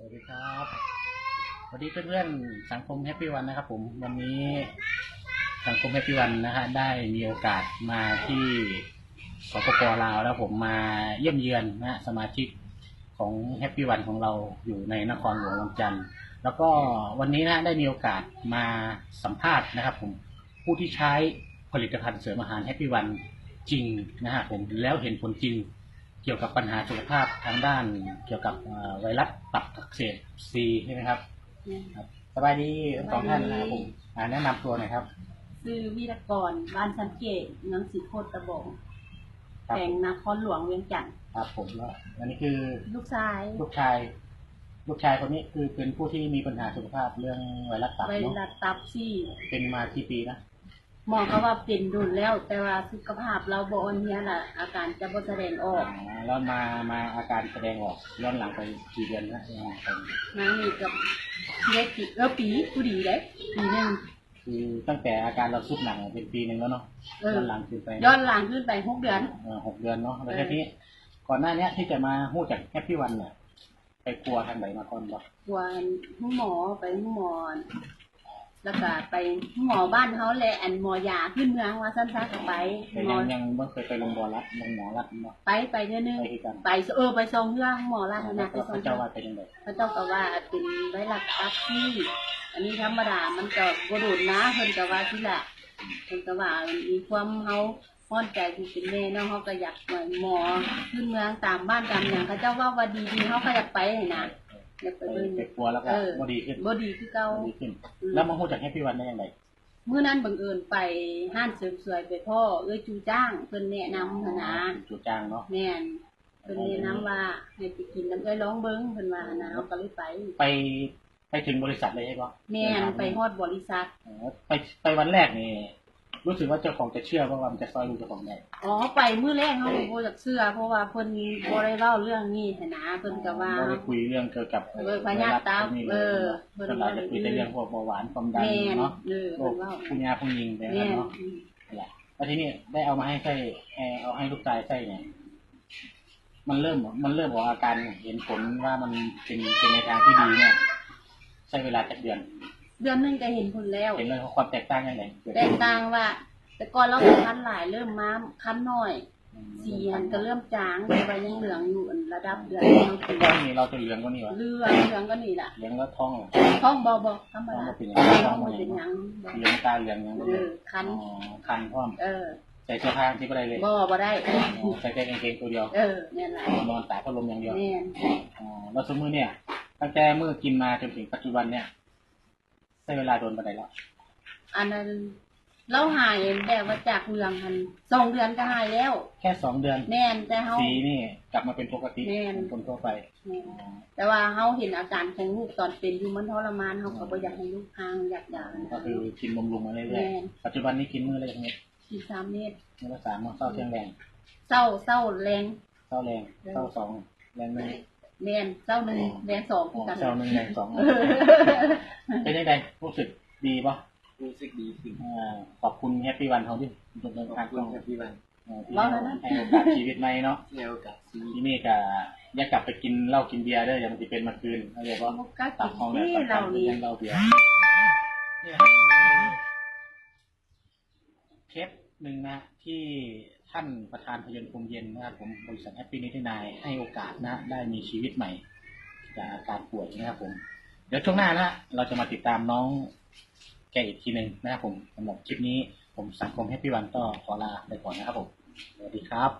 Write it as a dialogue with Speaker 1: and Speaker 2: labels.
Speaker 1: วัสดีครับสวัสดีเพื่อนๆสังคมแฮปปี้วันนะครับผมวันนี้สังคมแฮปปี้วันนะฮะได้มีโอกาสมาที่สปป.ลาวแล้วผมมาเยี่ยมเยือนนะสมาชิกของแฮปปี้วันของเราอยู่ในนครหลวงวังจันทร์แล้วก็วันนี้นะได้มีโอกาสมาสัมภาษณ์นะครับผมผู้ที่ใช้ผลิตภัณฑ์เสริมอาหารแฮปปี้วันจริงนะฮะผมแล้วเห็นผลจริงเกี่ยวกับปัญหาสุขภาพทางด้านเกี่ยวกับไวรัสตับอักเสบซีใช่ไหมครับครับสบายดีทั้งสองท่านนะครับผมแนะนำตัวหน่อยครับ
Speaker 2: ชื่อวีรกรบ้านสังเกตเมืองสีโคตรตะบงแข่งนครหลวงเวียงจันทร์
Speaker 1: ครับผมแล้วอันนี้คือ
Speaker 2: ลูกชาย
Speaker 1: คนนี้คือเป็นผู้ที่มีปัญหาสุขภาพเรื่องไวรัสตับ
Speaker 2: ไว
Speaker 1: เนาะ
Speaker 2: รัสตับซี่
Speaker 1: เป็นมากี่ปีนะ
Speaker 2: หมอเขาว่าเป็นดุลแล้วแต่ว่าสุขภาพเราบ่อ่อนเพลียล่ะอาการจะบ่แสดงออก
Speaker 1: แล้วมาอาการแสดงออกย้อนหลังไปกี่เดือนนะ
Speaker 2: นางนี่กับเล็กปีผู้ดีเลยปีหนึ่ง
Speaker 1: คือตั้งแต่อาการเราสุดหนักเป็นปีหนึ่งแล้วเนาะย้อนหลังขึ้นไป
Speaker 2: 6 เดือน
Speaker 1: 6 เดือนเนาะแล้วทีนี้ก่อนหน้านี้ที่จะมาหู้จากแฮปปี้วันเนี่ยไปกลัวทางไหนมาก่อนบ่
Speaker 2: กลัวหมอไปหมอแล้วก็ไปหมอบ้านเขาแหละหมอยาขึ้นเมืองว่าสั้นๆก็ไป
Speaker 1: ยังไม่เคยไปโรงพยาบาลรัฐหมอรัฐ
Speaker 2: ไปเดือนนึงไปไปส่งเรื่องหมอรัฐนะไปส่ง
Speaker 1: เจ้าว่าเป็นยังไง
Speaker 2: พระเจ้าก็ว่าเป็นไวรัสตับซี่อันนี้ธรรมดามันก็บ่โดนนะเพิ่นก็ว่าสิล่ะเพิ่นก็ว่ามีความเฮาฮ้อนใจที่เป็นแม่เนาะเฮาก็อยากไปหมอขึ้นเมืองตามบ้านตามหยังเขาเจ้าว่าดีเฮาก็อยากไปให้นะอยากไปเบิ่ง
Speaker 1: ไปกลัวแล้วก็บ่ดีขึ้น
Speaker 2: คือเก่า
Speaker 1: แล้วมาฮู้จักแฮปปี้วันได้ยังไง
Speaker 2: มื้อนั้นบังเอิญไปห้านเสริมสวยไปพ่อจูจ้างเพิ่นแนะนำหั่นนะ
Speaker 1: จูจ้างเนาะ
Speaker 2: แม่นเพิ่นแนะนำว่าให้ไปกินน้ำลองเบิ่งเพิ่นว่านะเฮาก็เลย
Speaker 1: ไปถึงบริษัทเลยใช่ป่ะ
Speaker 2: แม่นไปฮอดบริษัท
Speaker 1: ไปวันแรกนี่รู้สึกว่าเจ้าของจะเชื่อว่ามันจะซอยลูกเจ้าของได้
Speaker 2: ไปมื้อแรกเฮาบ่อยากเชื่อเพราะว่าเพิ่นบ่ได้เล่าเรื่องนี้หั่นนะเพิ่นก็ว่า
Speaker 1: บ่ได้คุยเรื่องเกี่ยวกับ
Speaker 2: พยาธิตับ
Speaker 1: เพิ่นก็จะคุยแต่เรื่องพวกเบาหวานความดันเนาะโรคผู้ยาผู้ยิงไปเนาะแล้วทีนี้ได้เอามาให้ใส่เอาให้ลูกชายใส่เนี่ยมันเริ่มออกอาการเห็นผลว่ามันเป็นในทางที่ดีเนี่ยใช้เวลาจักเดือน
Speaker 2: นึงก็เห็นผลแล้ว
Speaker 1: เห็นเลยความแตกต่างยังไง
Speaker 2: แตกต่างว่าแต่ก่อนเราคันหลายเริ่มมาคันน้อยสีก็เริ่มจางไปยังเหลืองอยู่ระดับเดือน
Speaker 1: ตอนนี้เราจะเหลืองกว่านี้วะ
Speaker 2: เหลืองก็นี่แหละ
Speaker 1: เหลืองแล้วท้อง
Speaker 2: บ่ธรรมดา
Speaker 1: เป็น
Speaker 2: ยัง
Speaker 1: เหลืองตาเหลืองยังคันพร้อมใส่เสื้อผ้าที่บ่ได้เลย
Speaker 2: บ่ได้
Speaker 1: ใส่แค่กางเกงตัวเดียว
Speaker 2: เนี่ยแหละ
Speaker 1: นอนตากพัดลมอย่างเดียวแล้วสมมือเนี่ยตั้งแต่มื้อกินมาจนถึงปัจจุบันเนี่ยใช้เวลาโดนปานใดแล้ว
Speaker 2: อันนั้นเราหายแบบว่าจากเหลืองมัน2 เดือนก็หายแล้ว
Speaker 1: แค่2 เดือน
Speaker 2: แม่นแต่เฮา
Speaker 1: สีนี่กลับมาเป็นปกติเป็นคนทั่วไป
Speaker 2: แต่ว่าเฮาเห็นอาการของลูกตอนเป็นอยู่มันทรมานเฮาก็บ่อยากให้ลูกห่างอยาก
Speaker 1: ก็คือกินบำรุงมาเรื่อยๆปัจจุบันนี้กินมื้อละจักเม็ด
Speaker 2: กิน3 เม็ด
Speaker 1: มื้อละ3มื้อเช้าเที่ยงแรง
Speaker 2: เช้าแรง
Speaker 1: เช้า2แรง1
Speaker 2: แม่นเช้า1แรง2คือกัน
Speaker 1: เช้า1แรง2เป็นจังได๋รู้สึกดีบ่
Speaker 3: รู้สึกดีขึ้น
Speaker 1: ขอบคุณแฮปปี้วันเขาที่
Speaker 3: ขอบคุณแฮปปี้วัน
Speaker 1: ที่ให้โอกาสชีวิตใหม่เนาะ
Speaker 3: ให้โอกาสชีวิต
Speaker 1: ที่นี่ก็อยากกลับไปกินเหล้ากินเบียร์เด้ออย่างมันสิเป็นมาคืนเรียกว่า
Speaker 2: ตับห้องแบบ
Speaker 1: เหล้าเบียร์นี่เคสหนึ่งนะที่ท่านประธานพยนต์คงเย็นนะครับผมบริษัทแฮปปี้นิตินายให้โอกาสนะได้มีชีวิตใหม่จากอาการป่วยนะครับผมเดี๋ยวช่วงหน้านะเราจะมาติดตามน้องแกอีกทีหนึ่งนะครับผมสำหรับคลิปนี้ผมสังคมแฮปปี้วันก็ขอลาไปก่อนนะครับผมสวัสดีครับ